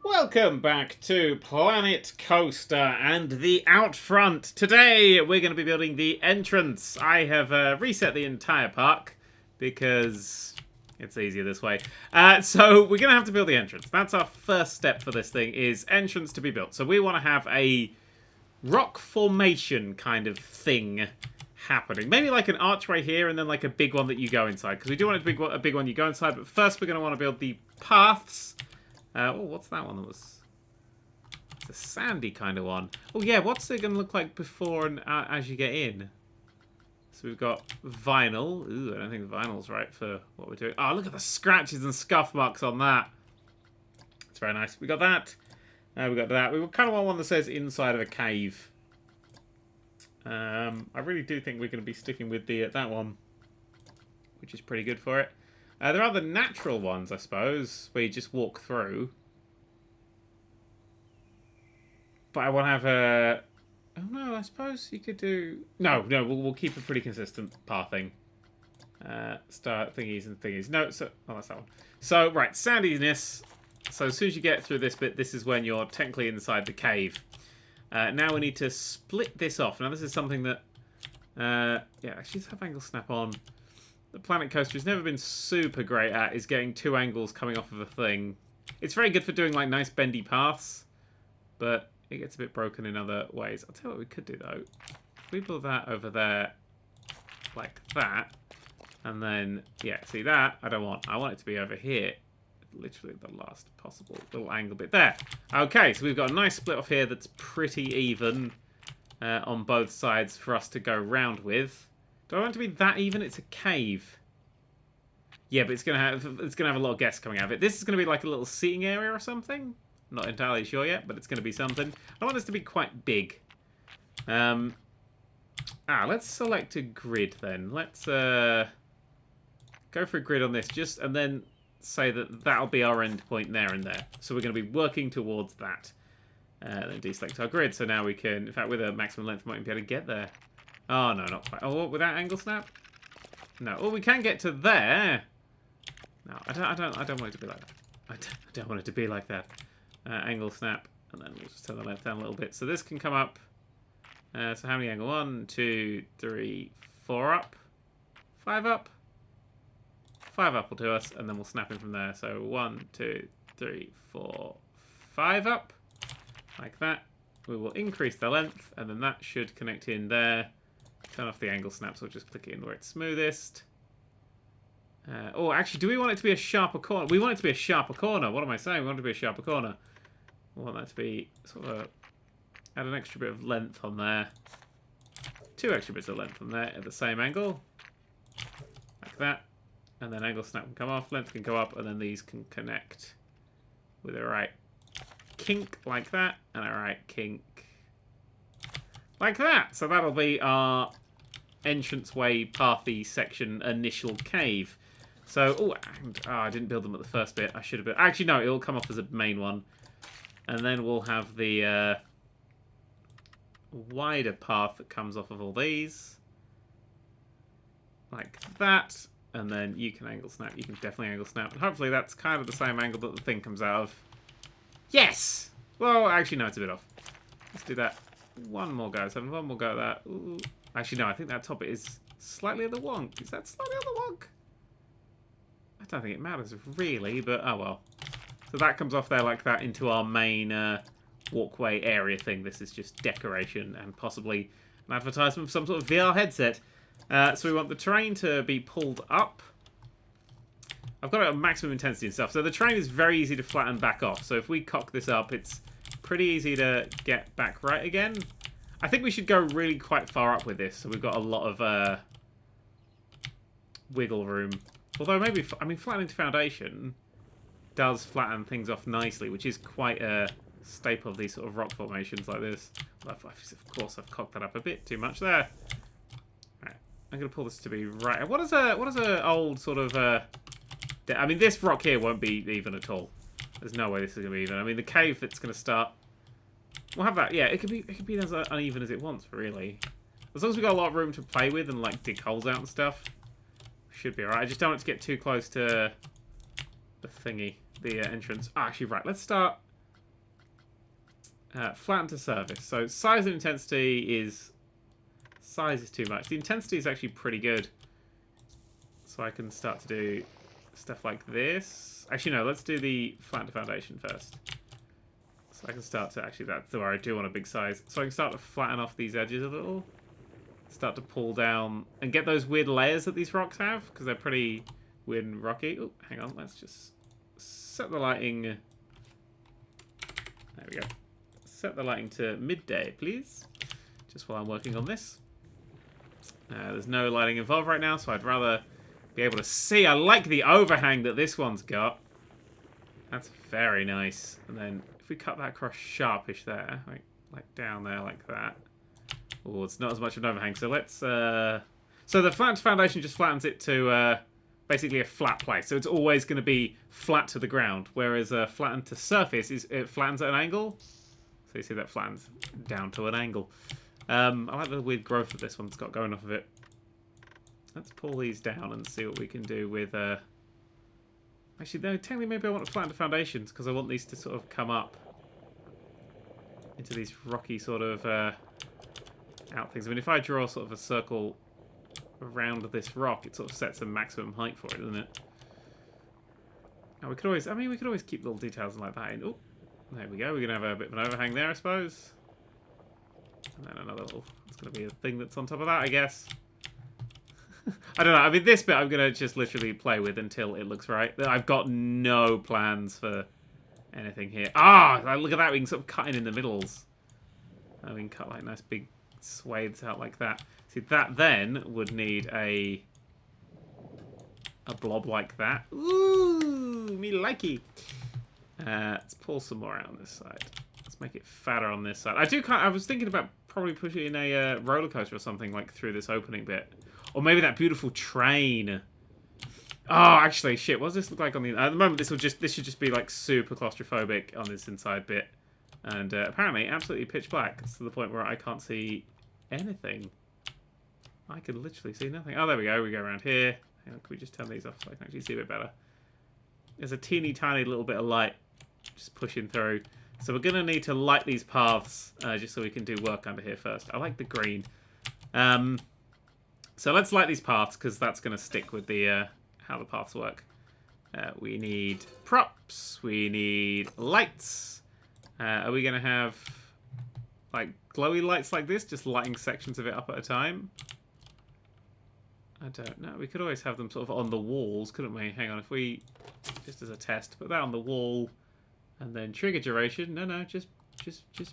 Welcome back to Planet Coaster and the Outfront. Today we're going to be building the entrance. I have reset the entire park because it's easier this way. So we're going to have to build the entrance. That's our first step for this thing, is entrance to be built. So we want to have a rock formation kind of thing happening. Maybe like an archway here and then like a big one that you go inside. Because we do want a big one you go inside. But first we're going to want to build the paths. Oh, what's that one? It's a sandy kind of one. Oh yeah, what's it going to look like before and as you get in? So we've got vinyl. Ooh, I don't think the vinyl's right for what we're doing. Oh, look at the scratches and scuff marks on that. It's very nice. We got that. We got that. We kind of want one that says inside of a cave. I really do think we're going to be sticking with the that one, which is pretty good for it. There are the natural ones, I suppose, where you just walk through. But I want to have a... Oh, no, I suppose you could do... No, we'll keep a pretty consistent pathing. Start thingies and thingies. No, so... Oh, that's that one. So, right, sandiness. So as soon as you get through this bit, this is when you're technically inside the cave. Now we need to split this off. Now, this is something that... yeah, actually, let's have angle snap on. The Planet Coaster has never been super great at is getting two angles coming off of a thing. It's very good for doing like nice bendy paths, but it gets a bit broken in other ways. I'll tell you what we could do though. If we build that over there like that, and then, yeah, see that? I want it to be over here. Literally the last possible little angle bit there. Okay, so we've got a nice split off here that's pretty even on both sides for us to go round with. Do I want it to be that even? It's a cave. Yeah, but it's gonna have a lot of guests coming out of it. This is gonna be like a little seating area or something. Not entirely sure yet, but it's gonna be something. I want this to be quite big. Let's select a grid then. Let's go for a grid on this, and then say that that'll be our end point there and there. So we're gonna be working towards that. Then deselect our grid. So now we can, in fact, with a maximum length, we might be able to get there. Oh, no, not quite. Oh, without angle snap? No. Oh, we can get to there. No, I don't want it to be like that. I don't want it to be like that. Angle snap. And then we'll just turn the length down a little bit. So this can come up. So how many angle? 1, 2, 3, 4 up. 5 up. 5 up will do us. And then we'll snap in from there. So 1, 2, 3, 4, 5 up. Like that. We will increase the length. And then that should connect in there. Turn off the angle snap, so we'll just click it in where it's smoothest. Oh, actually, do we want it to be a sharper corner? We want it to be a sharper corner. What am I saying? We want it to be a sharper corner. We want that to be sort of add an extra bit of length on there. 2 extra bits of length on there at the same angle. Like that. And then angle snap can come off, length can go up, and then these can connect with a right kink like that, and a right kink like that. So that'll be our entranceway, pathy section, initial cave. So, I didn't build them at the first bit. I should have built... Actually, no, it'll come off as a main one. And then we'll have the wider path that comes off of all these. Like that. And then you can angle snap. You can definitely angle snap. And hopefully that's kind of the same angle that the thing comes out of. Yes! Well, actually, no, it's a bit off. Let's do that. One more go. So one more go at that. Ooh. Actually, no, I think that top is slightly at the wonk. Is that slightly at the wonk? I don't think it matters, really, but oh well. So that comes off there like that into our main walkway area thing. This is just decoration and possibly an advertisement for some sort of VR headset. So we want the terrain to be pulled up. I've got it at maximum intensity and stuff. So the terrain is very easy to flatten back off. So if we cock this up, it's pretty easy to get back right again. I think we should go really quite far up with this, so we've got a lot of wiggle room. Although maybe, I mean, flattening to foundation does flatten things off nicely, which is quite a staple of these sort of rock formations like this. Well, of course, I've cocked that up a bit too much there. Right, I'm going to pull this to be right. What is a old sort of? I mean, this rock here won't be even at all. There's no way this is going to be even. I mean, the cave that's going to start... We'll have that. Yeah, it could be as uneven as it wants, really. As long as we've got a lot of room to play with and, like, dig holes out and stuff, should be alright. I just don't want it to get too close to the thingy, the entrance. Oh, actually, right. Let's start Flatten to surface. So size and intensity is... Size is too much. The intensity is actually pretty good. So I can start to do stuff like this. Actually, no, let's do the flatten to foundation first. So I can start to... Actually, that's where I do want a big size. So I can start to flatten off these edges a little. Start to pull down and get those weird layers that these rocks have, because they're pretty weird and rocky. Oh, hang on. Let's just set the lighting... There we go. Set the lighting to midday, please. Just while I'm working on this. There's no lighting involved right now, so I'd rather be able to see. I like the overhang that this one's got. That's very nice. And then if we cut that across sharpish there, like down there like that. Oh, it's not as much of an overhang. So let's... So the flattened foundation just flattens it to basically a flat place. So it's always going to be flat to the ground. Whereas flattened to surface, it flattens at an angle. So you see that flattens down to an angle. I like the weird growth that this one's got going off of it. Let's pull these down and see what we can do with... Actually, no, technically maybe I want to flatten the foundations because I want these to sort of come up into these rocky sort of out things. I mean, if I draw sort of a circle around this rock, it sort of sets a maximum height for it, doesn't it? Now we could always... I mean, we could always keep little details like that in. Oh, there we go. We're going to have a bit of an overhang there, I suppose. And then another little... It's going to be a thing that's on top of that, I guess. I don't know. I mean, this bit I'm going to just literally play with until it looks right. I've got no plans for anything here. Ah! Look at that. We can sort of cut in the middles. We can cut like nice big swathes out like that. See, that then would need a blob like that. Ooh! Me likey! Let's pull some more out on this side. Let's make it fatter on this side. I was thinking about probably pushing in a roller coaster or something like through this opening bit. Or maybe that beautiful train. Oh, actually, shit. What does this look like on the... At the moment, this should just be like super claustrophobic on this inside bit. And apparently, absolutely pitch black. It's to the point where I can't see anything. I can literally see nothing. Oh, there we go. We go around here. Hang on, can we just turn these off so I can actually see a bit better? There's a teeny tiny little bit of light just pushing through. So we're going to need to light these paths just so we can do work under here first. I like the green. So let's light these paths because that's going to stick with the how the paths work. We need props. We need lights. Are we going to have like glowy lights like this, just lighting sections of it up at a time? I don't know. We could always have them sort of on the walls, couldn't we? Hang on, if we, just as a test, put that on the wall, and then trigger duration. No, just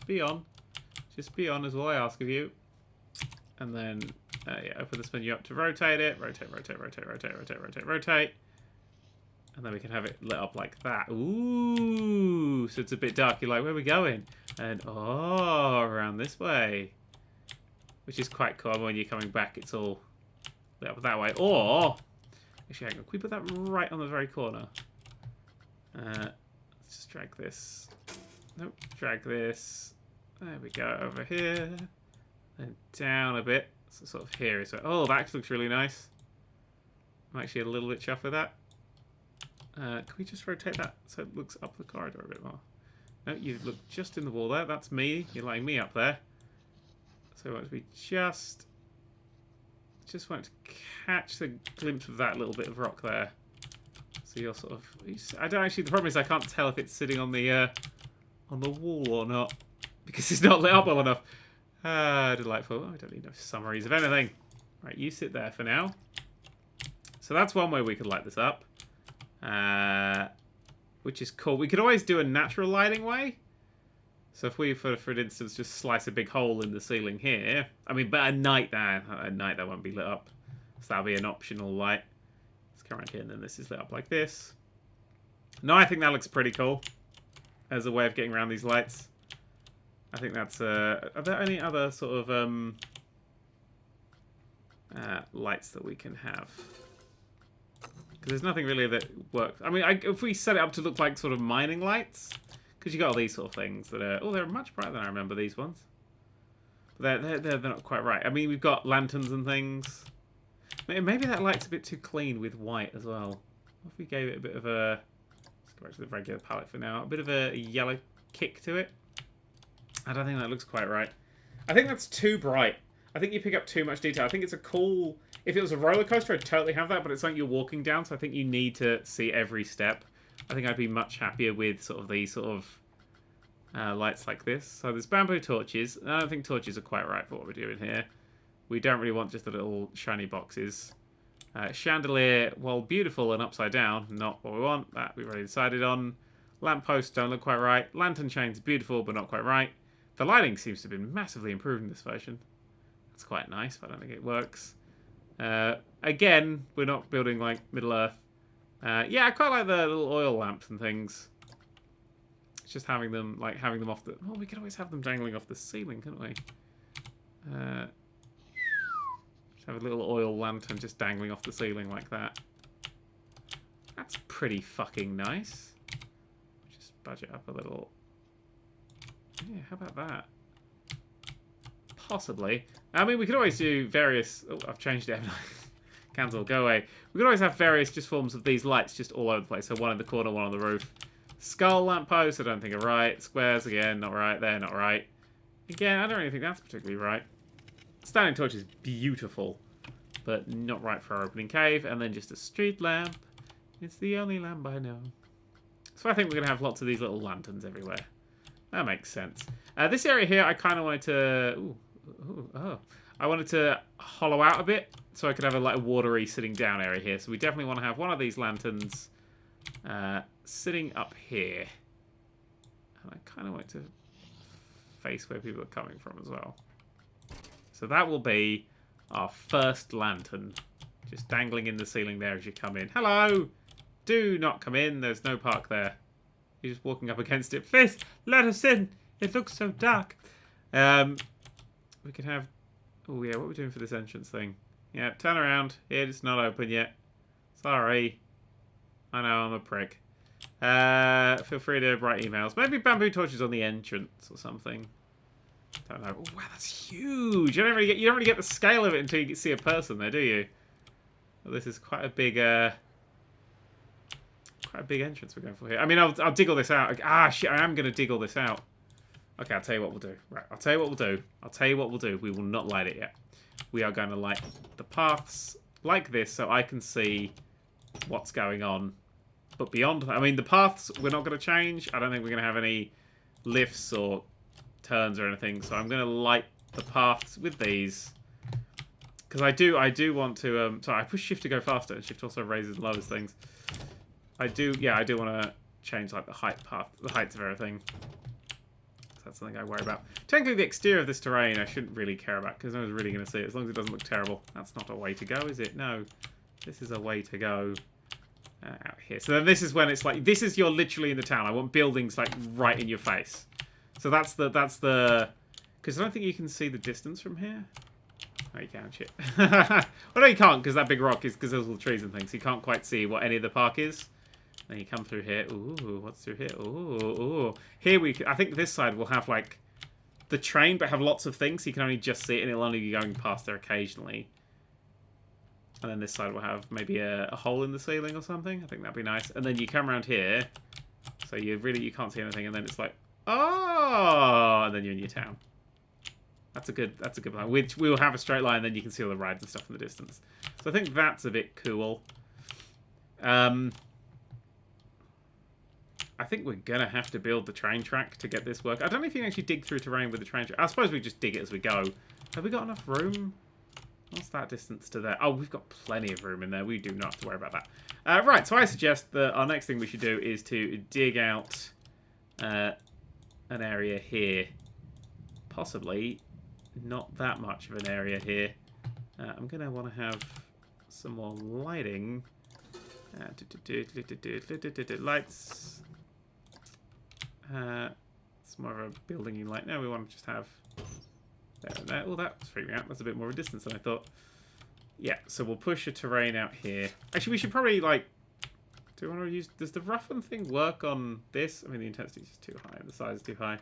be on. Just be on is all I ask of you. And then, yeah, open this menu up to rotate it. Rotate. And then we can have it lit up like that. Ooh, so it's a bit dark. You're like, where are we going? And, oh, around this way. Which is quite cool. When you're coming back, it's all lit up that way. Or, actually, hang on. Can we put that right on the very corner? Let's just drag this. Nope, drag this. There we go, over here. Then down a bit. So sort of here is... Oh, that actually looks really nice. I'm actually a little bit chuffed with that. Can we just rotate that so it looks up the corridor a bit more? No, you look just in the wall there. That's me. You're lighting me up there. So once we just want to catch the glimpse of that little bit of rock there. So you're sort of... I don't actually... The problem is I can't tell if it's sitting on the wall or not. Because it's not lit up well enough. Delightful. Oh, I don't need no summaries of anything. Right, you sit there for now. So that's one way we could light this up. Which is cool. We could always do a natural lighting way. So if we, for instance, just slice a big hole in the ceiling here. I mean, but at night that won't be lit up. So that'll be an optional light. Let's come around here and then this is lit up like this. No, I think that looks pretty cool. As a way of getting around these lights. I think that's... are there any other sort of lights that we can have? Because there's nothing really that works. I mean, if we set it up to look like sort of mining lights, because you got all these sort of things that are... Oh, they're much brighter than I remember these ones. But they're not quite right. I mean, we've got lanterns and things. Maybe that light's a bit too clean with white as well. What if we gave it a bit of a... Let's go back to the regular palette for now. A bit of a yellow kick to it. I don't think that looks quite right. I think that's too bright. I think you pick up too much detail. I think it's a cool... If it was a roller coaster, I'd totally have that, but it's something you're walking down, so I think you need to see every step. I think I'd be much happier with sort of these sort of lights like this. So there's bamboo torches. I don't think torches are quite right for what we're doing here. We don't really want just the little shiny boxes. Chandelier, while beautiful and upside down, not what we want. That we've already decided on. Lampposts don't look quite right. Lantern chains, beautiful, but not quite right. The lighting seems to have been massively improved in this version. That's quite nice, but I don't think it works. Again, we're not building like Middle-earth. Yeah, I quite like the little oil lamps and things. It's just having them off the... Oh, we could always have them dangling off the ceiling, couldn't we? Just have a little oil lantern just dangling off the ceiling like that. That's pretty fucking nice. Just budget up a little. Yeah, how about that? Possibly. I mean, we could always do various... Oh, I've changed it, haven't I? Cancel, go away. We could always have various just forms of these lights just all over the place. So one in the corner, one on the roof. Skull lampposts, I don't think are right. Squares, again, not right. They're not right. Again, I don't really think that's particularly right. Standing torch is beautiful, but not right for our opening cave. And then just a street lamp. It's the only lamp I know. So I think we're going to have lots of these little lanterns everywhere. That makes sense. This area here, I kind of wanted to... I wanted to hollow out a bit, so I could have a watery sitting down area here. So we definitely want to have one of these lanterns sitting up here. And I kind of want to face where people are coming from as well. So that will be our first lantern. Just dangling in the ceiling there as you come in. Hello! Do not come in. There's no park there. You're just walking up against it. Please, let us in. It looks so dark. We can have... Oh, yeah, what are we doing for this entrance thing? Yeah, turn around. It's not open yet. Sorry. I know, I'm a prick. Feel free to write emails. Maybe bamboo torches on the entrance or something. Don't know. Oh, wow, that's huge. You don't really get the scale of it until you see a person there, do you? Well, this is quite a big entrance we're going for here. I mean, I'll dig all this out. Ah, shit, I am going to dig all this out. Okay, I'll tell you what we'll do. Right, I'll tell you what we'll do. We will not light it yet. We are going to light the paths like this so I can see what's going on. But beyond that, I mean, the paths we're not going to change. I don't think we're going to have any lifts or turns or anything. So I'm going to light the paths with these. Because I do want to... sorry, I push shift to go faster. And shift also raises and lowers things. I do want to change like the heights of everything. That's something I worry about. Technically, the exterior of this terrain I shouldn't really care about because no one's really going to see it as long as it doesn't look terrible. That's not a way to go, is it? No. This is a way to go out here. So then this is when it's like, you're literally in the town. I want buildings like right in your face. So that's the, because I don't think you can see the distance from here. Oh, you can, shit. Well, no, you can't because that big rock is, because there's all the trees and things. You can't quite see what any of the park is. Then you come through here. Ooh, what's through here? Ooh. Here I think this side will have like the train, but have lots of things. So you can only just see it, and it'll only be going past there occasionally. And then this side will have maybe a hole in the ceiling or something. I think that'd be nice. And then you come around here, so you can't see anything. And then it's like, oh, and then you're in your town. That's a good plan. Which we will have a straight line, and then you can see all the rides and stuff in the distance. So I think that's a bit cool. I think we're going to have to build the train track to get this work. I don't know if you can actually dig through terrain with the train track. I suppose we just dig it as we go. Have we got enough room? What's that distance to there? Oh, we've got plenty of room in there. We do not have to worry about that. Right, so I suggest that our next thing we should do is to dig out an area here. Possibly not that much of an area here. I'm going to want to have some more lighting. Lights. It's more of a building you like. No, we want to just have there and there. Oh, that's freaking me out. That's a bit more of a distance than I thought. Yeah, so we'll push a terrain out here. Actually, we should probably, like... Do we want to use... Does the roughen thing work on this? I mean, the intensity is too high. The size is too high.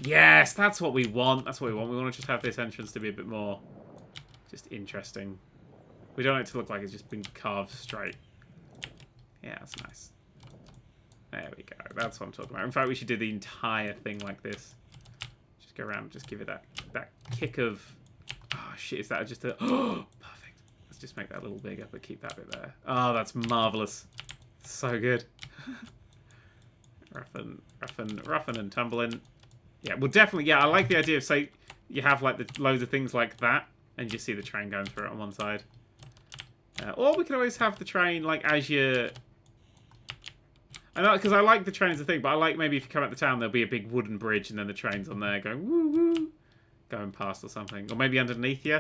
Yes, that's what we want. That's what we want. We want to just have this entrance to be a bit more just interesting. We don't want it to look like it's just been carved straight. Yeah, that's nice. There we go. That's what I'm talking about. In fact, we should do the entire thing like this. Just go around and just give it that kick of... Oh, shit. Is that just a... Oh, perfect. Let's just make that a little bigger, but keep that bit there. Oh, that's marvellous. So good. Roughen and tumbling. Yeah, well, definitely. Yeah, I like the idea of, say, you have, like, loads of things like that, and you see the train going through it on one side. Or we can always have the train, like, as you... I know, because I like the train as a thing, but I like maybe if you come out the town, there'll be a big wooden bridge, and then the train's on there going woo woo, going past or something, or maybe underneath you.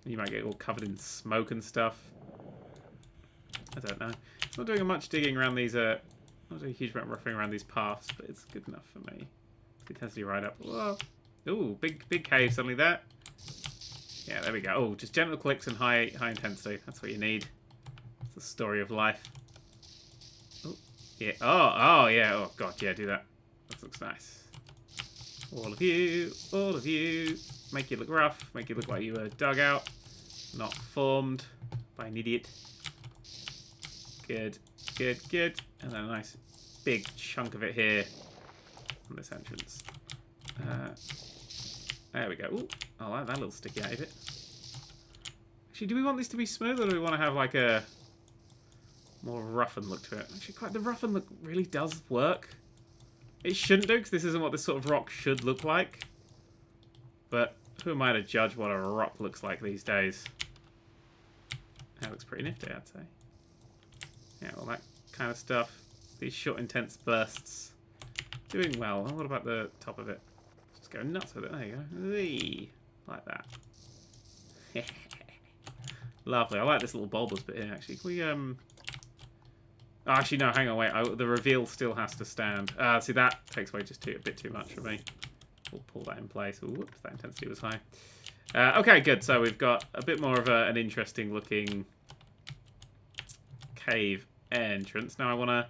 You might get all covered in smoke and stuff. I don't know. Not doing much digging around these. Not doing a huge amount of roughing around these paths, but it's good enough for me. Intensity right up. Whoa! Ooh, big cave suddenly there. Yeah, there we go. Oh, just gentle clicks and high intensity. That's what you need. It's the story of life. Yeah. Oh, yeah. Oh, God. Yeah, do that. That looks nice. All of you. Make you look rough. Make you look like you were dug out. Not formed by an idiot. Good. And then a nice big chunk of it here on this entrance. There we go. Ooh, I like that little sticky out of it. Actually, do we want this to be smooth, or do we want to have like a... more roughened look to it? Actually, quite the roughened look really does work. It shouldn't do, because this isn't what this sort of rock should look like. But who am I to judge what a rock looks like these days? That looks pretty nifty, I'd say. Yeah, all that kind of stuff. These short, intense bursts. Doing well. And what about the top of it? Just go nuts with it. There you go. Whee! Like that. Lovely. I like this little bulbous bit here, actually. Can we, Oh, actually, no, hang on, wait. The reveal still has to stand. See, that takes away just a bit too much for me. We'll pull that in place. Ooh, whoops, that intensity was high. Okay, good. So we've got a bit more of an interesting looking cave entrance. Now I want to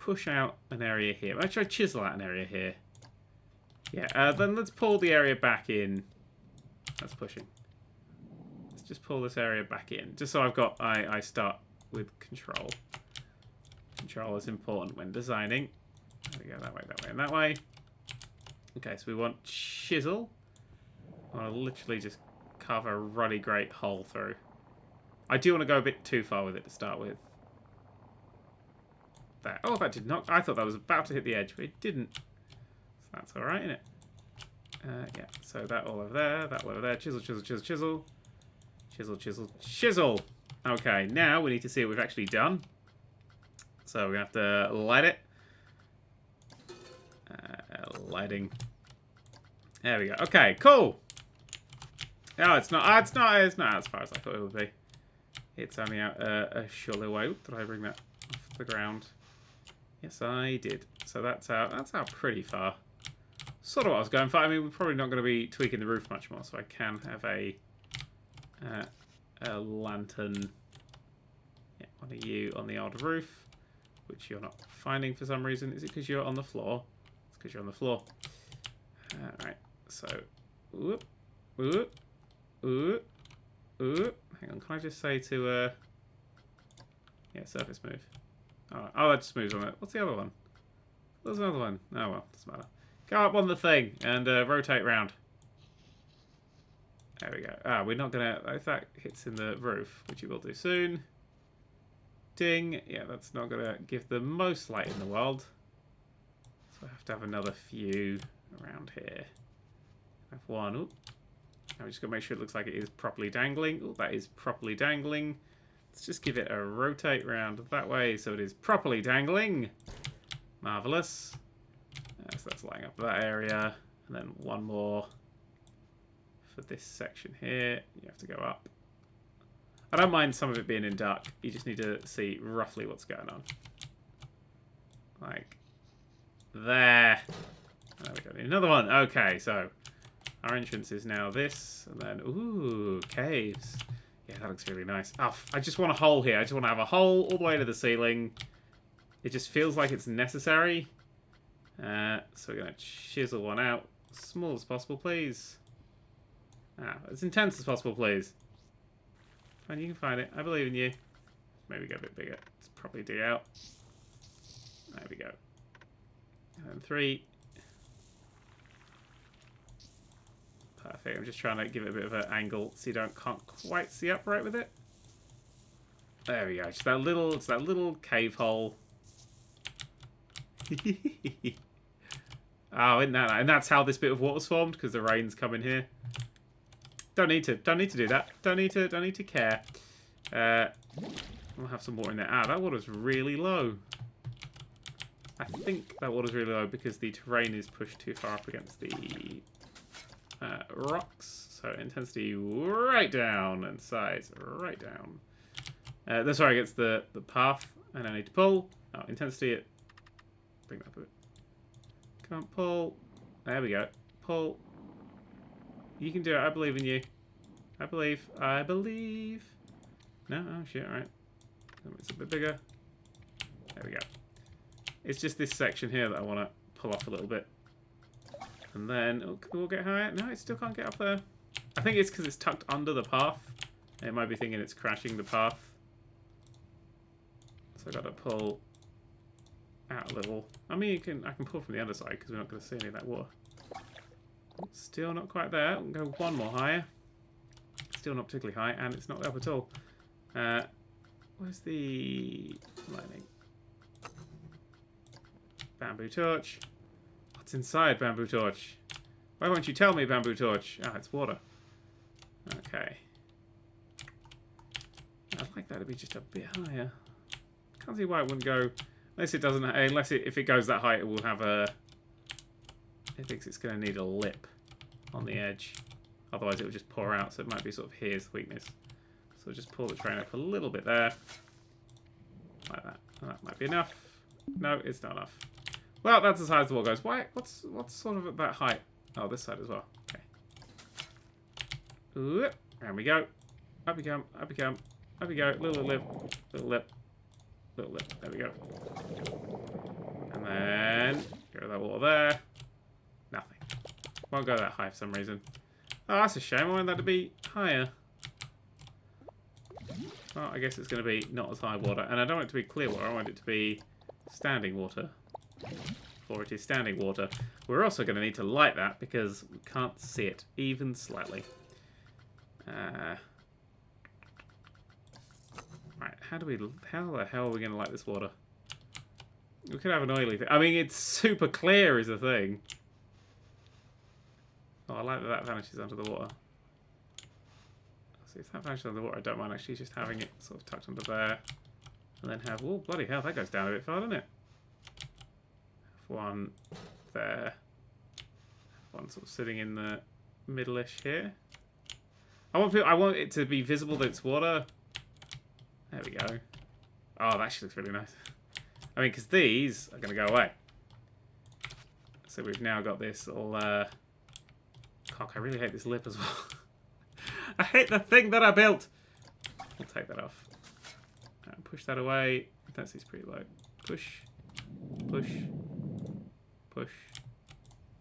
push out an area here. Actually, chisel out an area here. Yeah, then let's pull the area back in. That's pushing. Let's just pull this area back in. Just so I've got... I start with control. Control is important when designing. There we go, that way, and that way. Okay, so we want chisel. I want to literally just carve a really great hole through. I do want to go a bit too far with it to start with. There. Oh, that did not... I thought that was about to hit the edge, but it didn't. So that's alright, isn't it? Yeah, so that all over there, that all over there. Chisel. Chisel. Okay, now we need to see what we've actually done. So we're going to have to light it. Lighting. There we go. Okay, cool. Oh, it's not as far as I thought it would be. It's only out a short way. Oop, did I bring that off the ground? Yes, I did. So that's out pretty far. Sort of what I was going for. I mean, we're probably not going to be tweaking the roof much more, so I can have a lantern. Yeah, one of you on the old roof, which you're not finding for some reason. Is it because you're on the floor? It's because you're on the floor. Right. So, whoop, whoop, whoop, whoop. Hang on. Can I just say to yeah, surface move. Oh, that just moves on it. What's the other one? There's another one. Oh well, doesn't matter. Go up on the thing and rotate round. There we go. Ah, we're not gonna... If that hits in the roof, which you will do soon. Ding. Yeah, that's not gonna give the most light in the world. So I have to have another few around here. I have one. Ooh. I'm just gonna make sure it looks like it is properly dangling. Oh, that is properly dangling. Let's just give it a rotate round that way so it is properly dangling. Marvellous. So that's lighting up that area. And then one more for this section here. You have to go up. I don't mind some of it being in dark. You just need to see roughly what's going on. Like there. There we go. Need another one. Okay, so our entrance is now this. And then, ooh, caves. Yeah, that looks really nice. Oh, I just want a hole here. I just want to have a hole all the way to the ceiling. It just feels like it's necessary. So we're going to chisel one out. Small as possible, please. As intense as possible, please. And you can find it. I believe in you. Maybe go a bit bigger. Let's probably dig out. There we go. And then 3. Perfect. I'm just trying to give it a bit of an angle so you can't quite see upright with it. There we go. Just that little cave hole. Oh, isn't that? And that's how this bit of water's formed, because the rain's coming here. Don't need to do that. Don't need to care. We'll have some water in there. Ah, that water's really low. I think that water's really low because the terrain is pushed too far up against the rocks. So intensity right down and size right down. Sorry, against the path. And I need to pull. Oh, intensity it. Bring that up a bit. Come on, pull. There we go. Pull. You can do it. I believe in you. I believe. No? Oh, shit. All right. It's a bit bigger. There we go. It's just this section here that I want to pull off a little bit. And then we'll get higher. No, it still can't get up there. I think it's because it's tucked under the path. It might be thinking it's crashing the path. So I've got to pull out a little. I mean, I can pull from the other side because we're not going to see any of that water. Still not quite there. We'll go one more higher. Still not particularly high, and it's not up at all. Where's the lightning? Bamboo torch. What's inside bamboo torch? Why won't you tell me, bamboo torch? Ah, it's water. Okay. I'd like that to be just a bit higher. Can't see why it wouldn't go. Unless it doesn't. If it goes that high, it will have a. It thinks it's going to need a lip on the edge. Otherwise, it will just pour out. So it might be sort of here's the weakness. So we'll just pull the train up a little bit there, like that. And that might be enough. No, it's not enough. Well, that's as high as the wall goes. Why? What's sort of at that height? Oh, this side as well. Okay. Ooh, there we go. Up we come. Up we come. Up we go. Little lip. Little lip. Little lip. There we go. And then get rid of that water there. Nothing. Won't go that high for some reason. Oh, that's a shame. I wanted that to be higher. Well, I guess it's going to be not as high water. And I don't want it to be clear water. I want it to be standing water. For it is standing water. We're also going to need to light that because we can't see it even slightly. Right, how the hell are we going to light this water? We could have an oily thing. I mean, it's super clear is the thing. Oh, I like that that vanishes under the water. See, if that vanishes under the water, I don't mind actually just having it sort of tucked under there. And then have, oh, bloody hell, that goes down a bit far, doesn't it? Have one there. One sort of sitting in the middle-ish here. I want it to be visible that it's water. There we go. Oh, that actually looks really nice. I mean, because these are going to go away. So we've now got this little... Cock, I really hate this lip as well. I hate the thing that I built. We'll take that off. Push that away. Intensity's pretty low. Push. Push. Push.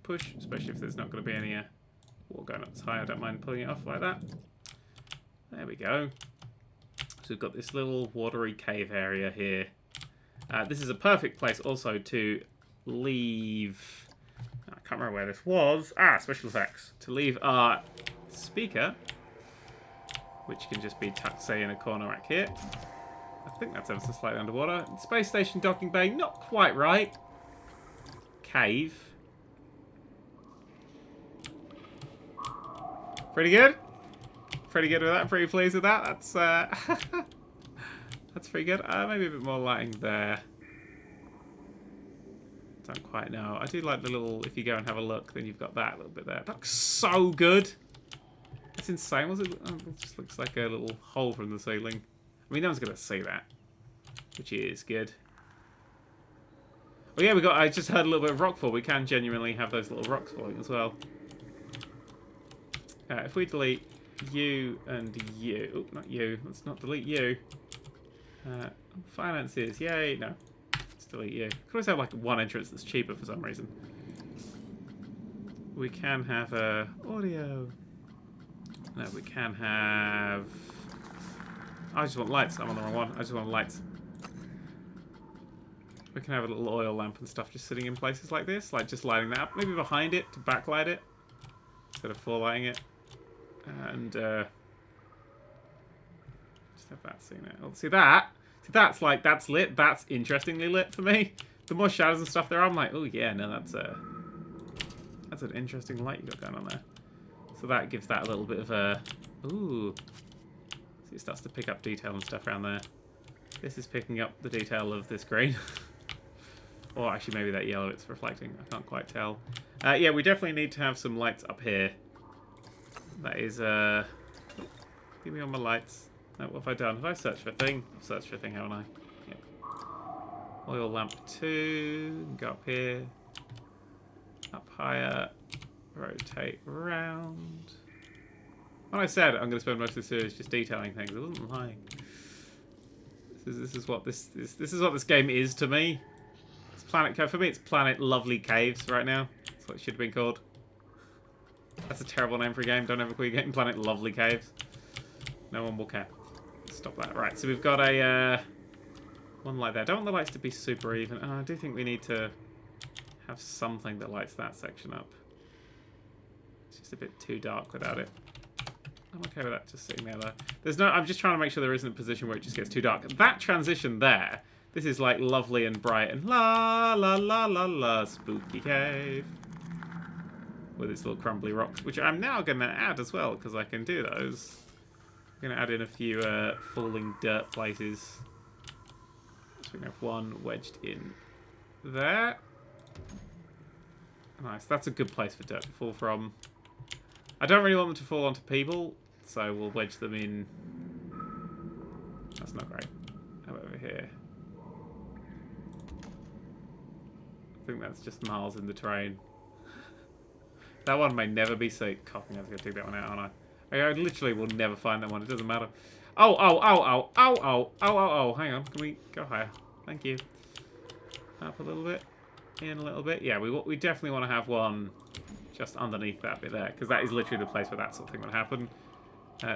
Push. Especially if there's not going to be any water going up as high. I don't mind pulling it off like that. There we go. So we've got this little watery cave area here. This is a perfect place also to leave... I can't remember where this was. Ah, special effects. To leave our speaker, which can just be tucked, say, in a corner right here. I think that's ever so slightly underwater. Space station docking bay, not quite right. Cave. Pretty good. Pretty good with that. Pretty pleased with that. That's that's pretty good. Maybe a bit more lighting there. Don't quite know. I do like the little, if you go and have a look, then you've got that little bit there. That looks so good. That's insane. Was it? Oh, it just looks like a little hole from the ceiling. I mean, no one's going to see that, which is good. Oh yeah, I just heard a little bit of rock fall. We can genuinely have those little rocks falling as well. If we delete you and you, oh, not you. Let's not delete you. Finances, yay! No. Delete you. Could always have like one entrance that's cheaper for some reason. We can have audio. No, we can have. I just want lights. I'm on the wrong one. I just want lights. We can have a little oil lamp and stuff just sitting in places like this. Like just lighting that up. Maybe behind it to backlight it. Instead of forelighting it. And just have that sitting there. Oh, see that? See, that's like, that's lit. That's interestingly lit for me. The more shadows and stuff there are, I'm like, oh yeah, no, that's an interesting light you got going on there. So that gives that a little bit of a, ooh. See, it starts to pick up detail and stuff around there. This is picking up the detail of this green. Or actually maybe that yellow it's reflecting. I can't quite tell. Yeah, we definitely need to have some lights up here. That is, give me all my lights. No, what have I done? Have I searched for a thing? I've searched for a thing, haven't I? Yeah. Oil lamp 2. Go up here. Up higher. Rotate round. When I said I'm going to spend most of the series just detailing things, I wasn't lying. This is what this is what this game is to me. It's Planet Cave. For me, it's Planet Lovely Caves right now. That's what it should have been called. That's a terrible name for a game. Don't ever call your game Planet Lovely Caves. No one will care. Stop that. Right, so we've got a one light there. I don't want the lights to be super even. Oh, I do think we need to have something that lights that section up. It's just a bit too dark without it. I'm okay with that just sitting there though. There's no, I'm just trying to make sure there isn't a position where it just gets too dark. That transition there, this is like lovely and bright and la la la la la spooky cave. With its little crumbly rocks, which I'm now going to add as well, because I can do those. I'm going to add in a few falling dirt places. So we can have one wedged in there. Nice, that's a good place for dirt to fall from. I don't really want them to fall onto people, so we'll wedge them in. That's not great. How about over here? I think that's just miles in the terrain. That one may never be seen. Cocking, I was going to take that one out, aren't I? I literally will never find that one. It doesn't matter. Oh, oh, oh, oh, oh, oh, oh, oh, oh. Hang on. Can we go higher? Thank you. Up a little bit. In a little bit. Yeah, we definitely want to have one just underneath that bit there, because that is literally the place where that sort of thing would happen.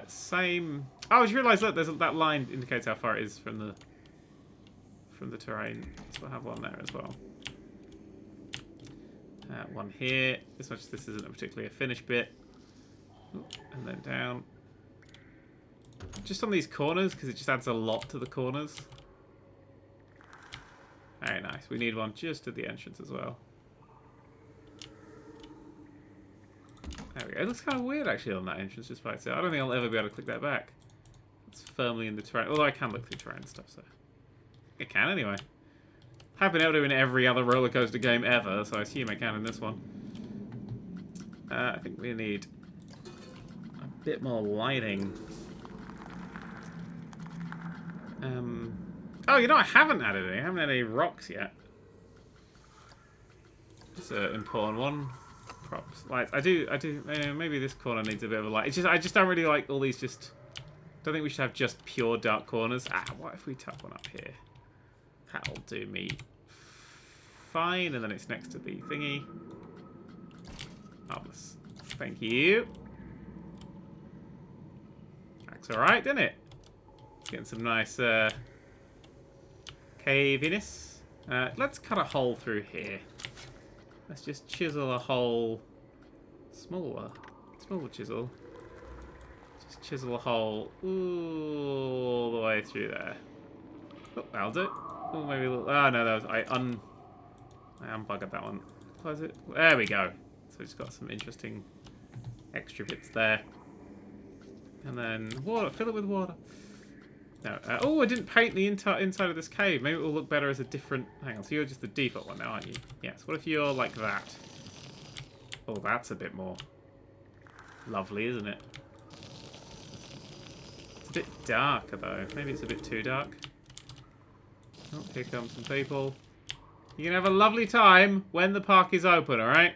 Same. Oh, I just realised, look, there's that line indicates how far it is from the terrain. So we'll have one there as well. One here. This isn't a particularly a finished bit. And then down. Just on these corners, because it just adds a lot to the corners. Very nice. We need one just at the entrance as well. There we go. It looks kind of weird actually on that entrance just by itself. I don't think I'll ever be able to click that back. It's firmly in the terrain. Although I can look through terrain and stuff, so. I can anyway. Have been able to in every other roller coaster game ever, so I assume I can in this one. I think we need a bit more lighting. Oh, you know, I haven't added any. I haven't had any rocks yet. It's an important one. Props. Lights. I do. Maybe this corner needs a bit of a light. It's just, I just don't really like all these. Just don't think we should have just pure dark corners. Ah, what if we tuck one up here? That'll do me fine, and then it's next to the thingy. Marvelous. Thank you. That's alright, didn't it? Getting some nice caviness. Let's cut a hole through here. Let's just chisel a hole. Smaller chisel. Just chisel a hole all the way through there. Oh, that'll do. Oh, maybe a little. Oh no, that was I unbuggered that one. Close it. There we go. So it's got some interesting extra bits there. And then water. Fill it with water. No. Oh, I didn't paint the inside of this cave. Maybe it will look better as a different. Hang on. So you're just the default one now, aren't you? Yes. What if you're like that? Oh, that's a bit more lovely, isn't it? It's a bit darker though. Maybe it's a bit too dark. Oh, here come some people. You can have a lovely time when the park is open, alright?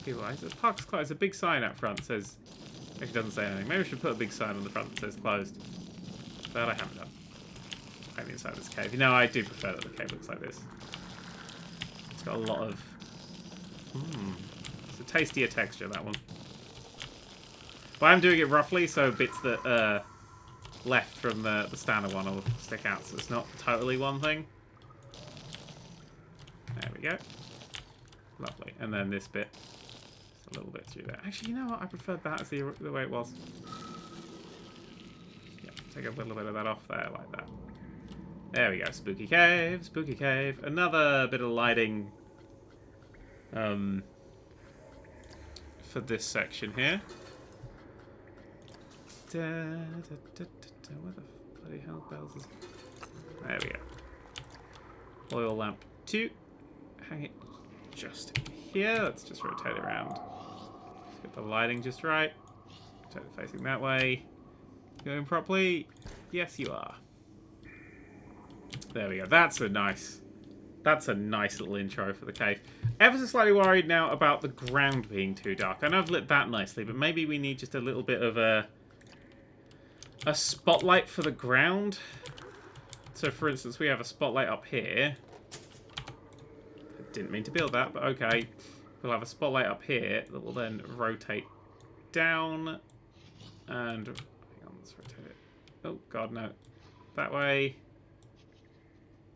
People, the park's closed. There's a big sign out front that says... Actually, doesn't say anything. Maybe we should put a big sign on the front that says closed. But I haven't done. Maybe inside this cave. You know, I do prefer that the cave looks like this. It's got a lot of... It's a tastier texture, that one. But I'm doing it roughly, so bits that left from the standard one will stick out, so it's not totally one thing. There we go. Lovely. And then this bit, just a little bit through there. Actually, you know what? I preferred that as the way it was. Yeah, take a little bit of that off there, like that. There we go. Spooky cave, spooky cave. Another bit of lighting for this section here. Where the bloody hell bells is... There we go. Oil lamp 2. Hang it just here. Let's just rotate it around. Let's get the lighting just right. Rotate it facing that way. Going properly? Yes, you are. There we go. That's a nice little intro for the cave. Ever so slightly worried now about the ground being too dark. I know I've lit that nicely, but maybe we need just a little bit of a spotlight for the ground. So, for instance, we have a spotlight up here. I didn't mean to build that, but okay. We'll have a spotlight up here that will then rotate down. And, hang on, let's rotate it. Oh, God, no. That way.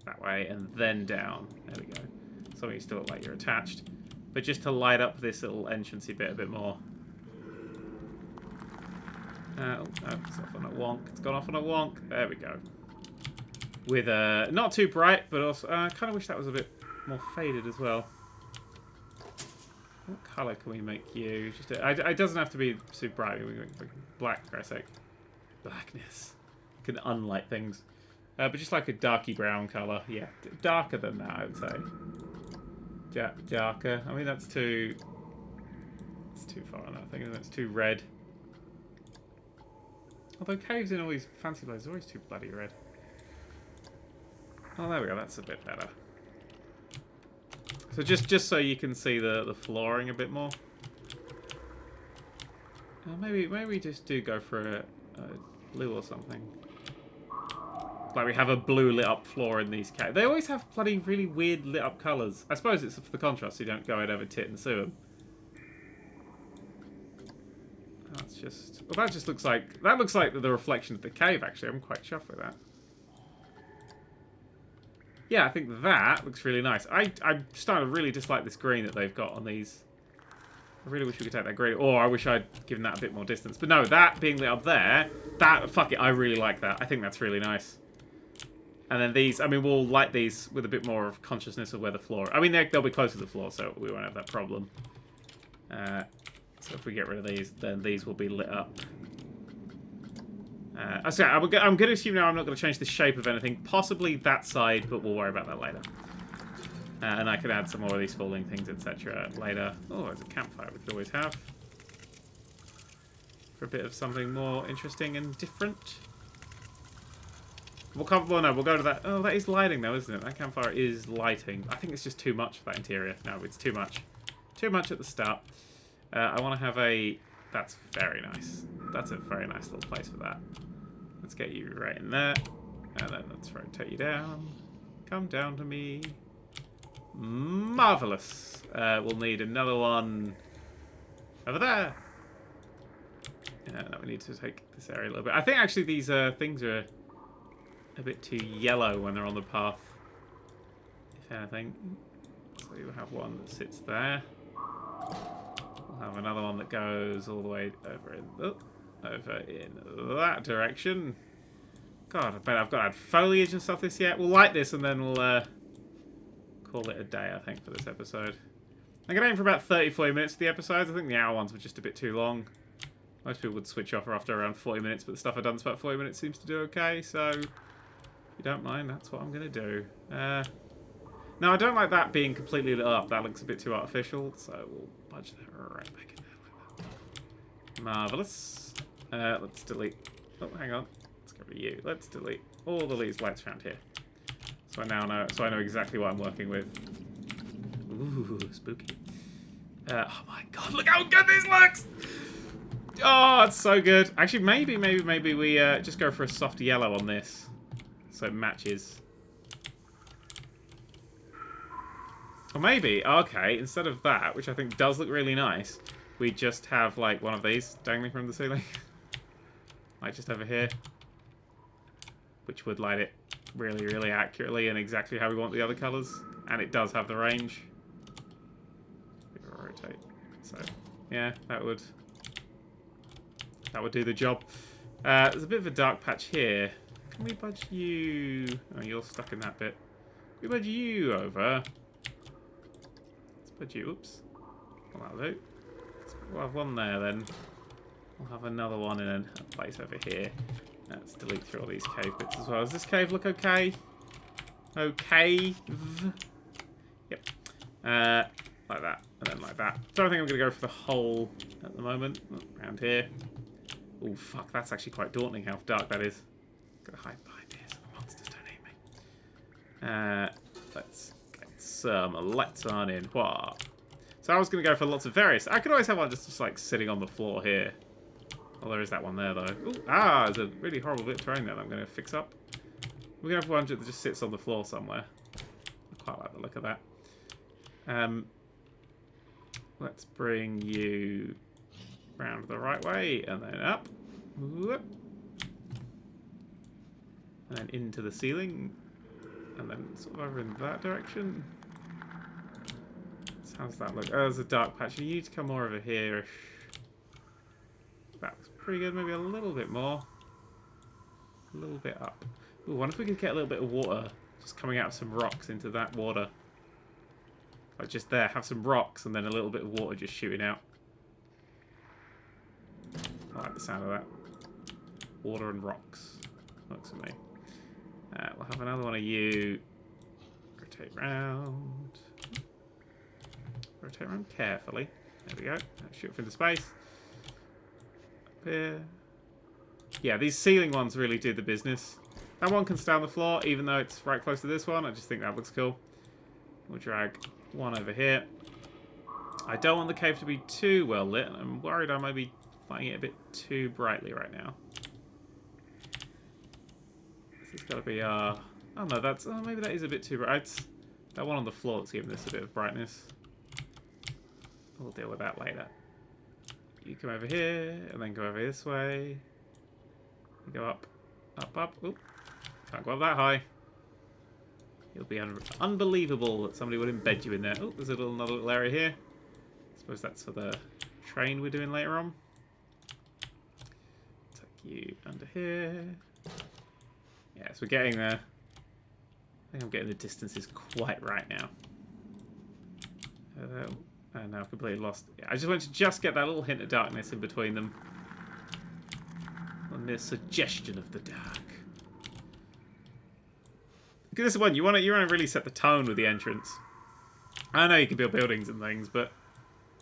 That way, and then down. There we go. So you still look like you're attached. But just to light up this little entrancey bit a bit more. Oh, no, it's off on a wonk. It's gone off on a wonk. There we go. With not too bright, but also I kind of wish that was a bit more faded as well. What colour can we make you? Just it doesn't have to be super bright. We can make black, for Christ's sake. Blackness can unlight things. But just like a darky brown colour. Yeah, darker than that, I would say. Darker. I mean, that's too... It's too far on that thing, isn't it? It's too red. Although caves in all these fancy places are always too bloody red. Oh, there we go. That's a bit better. So just so you can see the flooring a bit more. Maybe we just do go for a blue or something. Like we have a blue lit up floor in these caves. They always have bloody really weird lit up colours. I suppose it's for the contrast, so you don't go out over tit and sue them. That's just... Well, that just looks like... That looks like the reflection of the cave, actually. I'm quite chuffed with that. Yeah, I think that looks really nice. I'm starting to really dislike this green that they've got on these. I really wish we could take that green. Or I wish I'd given that a bit more distance. But no, that being lit up there... That... Fuck it, I really like that. I think that's really nice. And then these, I mean, we'll light these with a bit more of consciousness of where the floor... I mean, they'll be close to the floor, so we won't have that problem. So if we get rid of these, then these will be lit up. So I'm going to assume now I'm not going to change the shape of anything. Possibly that side, but we'll worry about that later. And I could add some more of these falling things, etc. later. Oh, there's a campfire we could always have. For a bit of something more interesting and different. We'll go to that. Oh, that is lighting though, isn't it? That campfire is lighting. I think it's just too much for that interior. No, it's too much. Too much at the start. I want to have a... That's very nice. That's a very nice little place for that. Let's get you right in there. And then let's rotate you down. Come down to me. Marvellous. We'll need another one over there. No, we need to take this area a little bit. I think actually these things are a bit too yellow when they're on the path, if anything. So you'll have one that sits there. We'll have another one that goes all the way over in that direction. God, I bet I've got to add foliage and stuff this yet. We'll light this and then we'll call it a day, I think, for this episode. I'm going to aim for about 30-40 minutes for the episodes. I think the hour ones were just a bit too long. Most people would switch off after around 40 minutes, but the stuff I've done about 40 minutes seems to do okay, so... If you don't mind, that's what I'm going to do. No, I don't like that being completely lit up. That looks a bit too artificial, so we'll budge that right back in there like that. Marvellous. Let's delete... Oh, hang on. Let's get rid of you. Let's delete all the leaves lights around here. So I now know... So I know exactly what I'm working with. Ooh, spooky. Oh my god, look how good this looks! Oh, it's so good. Actually, maybe we just go for a soft yellow on this. So it matches. Or maybe, okay, instead of that, which I think does look really nice, we just have like one of these dangling from the ceiling. Like just over here. which would light it really, really accurately and exactly how we want the other colours. And it does have the range. Rotate. So, yeah, that would do the job. There's a bit of a dark patch here. Can we budge you? Oh, you're stuck in that bit. Can we budge you over? Let's budge you. Oops. Well, that'll do. We'll have one there then. We'll have another one in a place over here. Let's delete through all these cave bits as well. Does this cave look okay? Okay. Yep. Like that. And then like that. So I think I'm going to go for the hole at the moment. Around here. Oh, fuck. That's actually quite daunting how dark that is. Gotta hide behind here so the monsters don't hit me. Let's get some lights on in. What? So I was going to go for lots of various. I could always have one just like sitting on the floor here. Well, there is that one there though. Ooh, there's a really horrible bit of terrain there that I'm going to fix up. We're going to have one that just sits on the floor somewhere. I quite like the look of that. Let's bring you round the right way and then up. Whoop. And then into the ceiling. And then sort of over in that direction. So how's that look? Oh, there's a dark patch. You need to come more over here-ish. That looks pretty good. Maybe a little bit more. A little bit up. Ooh, I wonder if we could get a little bit of water just coming out of some rocks into that water. Like just there, have some rocks and then a little bit of water just shooting out. I like the sound of that. Water and rocks. Works for me. We'll have another one of you. Rotate round. Rotate around carefully. There we go. Shoot off into space. Up here. Yeah, these ceiling ones really do the business. That one can stay on the floor, even though it's right close to this one. I just think that looks cool. We'll drag one over here. I don't want the cave to be too well lit. I'm worried I might be lighting it a bit too brightly right now. This has got to be oh no, that's maybe that is a bit too bright. It's that one on the floor that's giving this a bit of brightness. We'll deal with that later. You come over here and then go over this way. You go up, up, up. Oop. Can't go up that high. It'll be unbelievable that somebody would embed you in there. Oh, there's another little area here. I suppose that's for the train we're doing later on. Take you under here. Yeah, so we're getting there. I think I'm getting the distances quite right now. And now I've completely lost. Yeah, I just want to get that little hint of darkness in between them. And the suggestion of the dark. Because this is one you want to really set the tone with the entrance. I know you can build buildings and things, but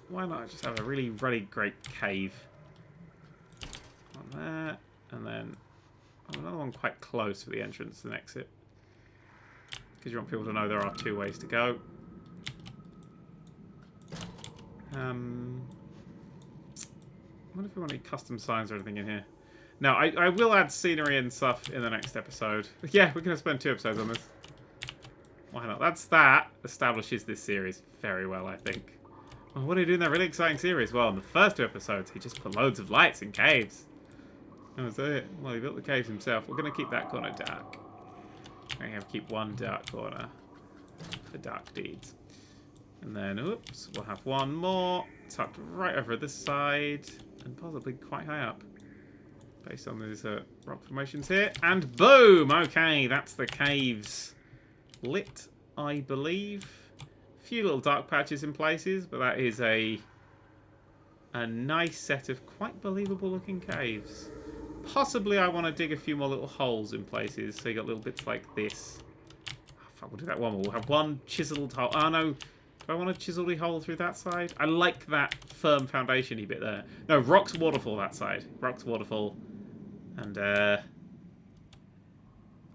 why not just have a really great cave on that, and then another one quite close for the entrance and exit, because you want people to know there are two ways to go. I wonder if we want any custom signs or anything in here. No, I will add scenery and stuff in the next episode. Yeah, we're going to spend 2 episodes on this. Why not? That establishes this series very well, I think. Well, what do you do in that really exciting series? Well, in the first 2 episodes, he just put loads of lights in caves. That was it. Well, he built the caves himself. We're going to keep that corner dark. We're going to have to keep one dark corner for dark deeds. And then, oops, we'll have one more tucked right over this side and possibly quite high up. Based on these rock formations here. And boom! Okay, that's the caves lit, I believe. A few little dark patches in places, but that is a nice set of quite believable looking caves. Possibly I want to dig a few more little holes in places, so you got little bits like this. Oh, fuck, we'll do that one more. We'll have one chiseled hole. Oh no, do I want a chiseled hole through that side? I like that firm foundation-y bit there. No, rocks waterfall that side. Rocks waterfall. And, I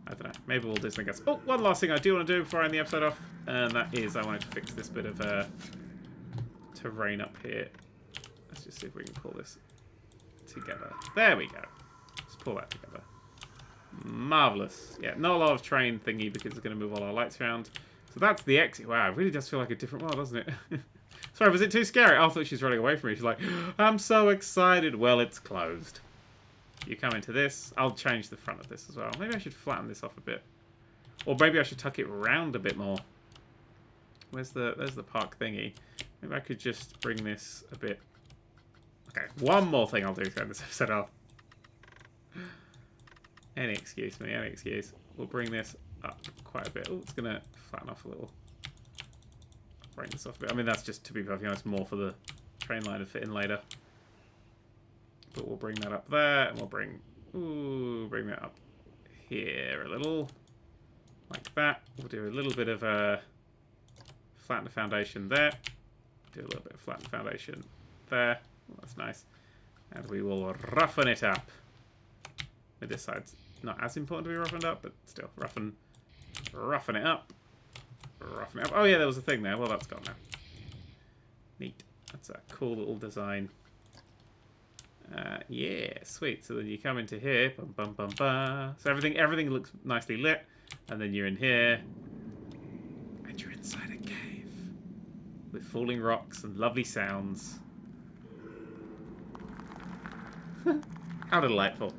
don't know. Maybe we'll do something else. Oh, one last thing I do want to do before I end the episode off. And that is I wanted to fix this bit of terrain up here. Let's just see if we can pull this together. There we go. Let's pull that together. Marvellous. Yeah, not a lot of terrain thingy because it's going to move all our lights around. So that's the exit. Wow, it really does feel like a different world, doesn't it? Sorry, was it too scary? I thought she was running away from me. She's like, I'm so excited. Well, it's closed. You come into this. I'll change the front of this as well. Maybe I should flatten this off a bit. Or maybe I should tuck it round a bit more. There's the park thingy. Maybe I could just bring this a bit. Okay, one more thing I'll do to end this episode off. Any excuse, me, any excuse. We'll bring this up quite a bit. Oh, it's going to flatten off a little. Bring this off a bit. I mean, that's just, to be perfectly honest, more for the train line to fit in later. But we'll bring that up there, and we'll bring that up here a little. Like that. We'll do a little bit of a flatten the foundation there. Do a little bit of flatten the foundation there. Oh, that's nice. And we will roughen it up. This side's not as important to be roughened up, but still, roughen it up. Roughen it up. Oh yeah, there was a thing there. Well, that's gone now. Neat. That's a cool little design. Yeah, sweet. So then you come into here. Bum, bum, bum, bum. So everything looks nicely lit. And then you're in here. And you're inside a cave. With falling rocks and lovely sounds. How delightful.